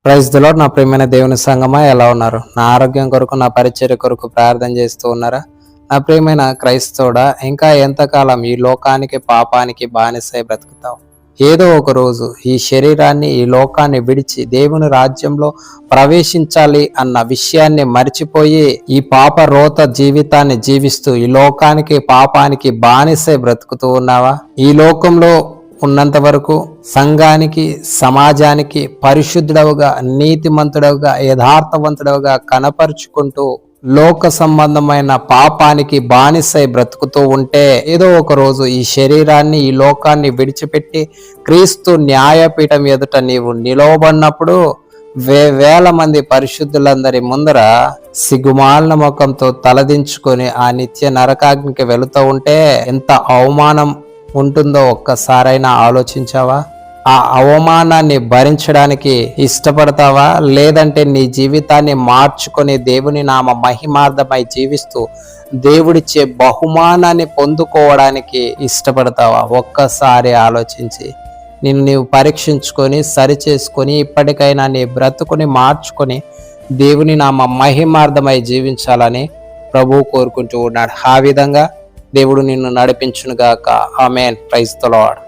Praise the lord. నా ప్రియమైన దేవుని సంగమా, ఎలా ఉన్నారు? నా ఆరోగ్యం కొరకు, నా పరిచర్య కొరకు ప్రార్థన చేస్తూ ఉన్నారా? నా ప్రియమైన క్రైస్తవుడా, ఇంకా ఎంతకాలం ఈ లోకానికి పాపానికి బానిసై బ్రతుకుతావు? ఏదో ఒక రోజు ఈ శరీరాన్ని, ఈ లోకాన్ని విడిచి దేవుని రాజ్యంలో ప్రవేశించాలి అన్న విషయాన్ని మర్చిపోయి ఈ పాప రోత జీవితాన్ని జీవిస్తూ ఈ లోకానికి పాపానికి బానిసై బ్రతుకుతూ ఉన్నావా? ఈ లోకంలో ఉన్నంత వరకు సంఘానికి, సమాజానికి పరిశుద్ధుడవుగా, నీతిమంతుడవుగా, యథార్థవంతుడవుగా కనపరుచుకుంటూ లోక సంబంధమైన పాపానికి బానిసై బ్రతుకుతూ ఉంటే ఏదో ఒక రోజు ఈ శరీరాన్ని, ఈ లోకాన్ని విడిచిపెట్టి క్రీస్తు న్యాయపీఠం ఎదుట నీవు నిలవబడినప్పుడు వేల మంది పరిశుద్ధులందరి ముందర సిగ్గుమాలిన ముఖంతో తలదించుకొని ఆ నిత్య నరకాగ్నికి వెళుతూ ఉంటే ఎంత అవమానం ఉంటుందో ఒక్కసారైనా ఆలోచించావా? ఆ అవమానాన్ని భరించడానికి ఇష్టపడతావా? లేదంటే నీ జీవితాన్ని మార్చుకొని దేవుని నామ మహిమార్థమై జీవిస్తూ దేవుడిచ్చే బహుమానాన్ని పొందుకోవడానికి ఇష్టపడతావా? ఒక్కసారి ఆలోచించి నీవు పరీక్షించుకొని సరిచేసుకొని ఇప్పటికైనా నీ బ్రతుకుని మార్చుకొని దేవుని నామ మహిమార్థమై జీవించాలని ప్రభువు కోరుకుంటూ ఉన్నాడు. ఆ విధంగా దేవుడు నిన్ను నడిపించునుగాక. ఆమేన్. Praise the lord.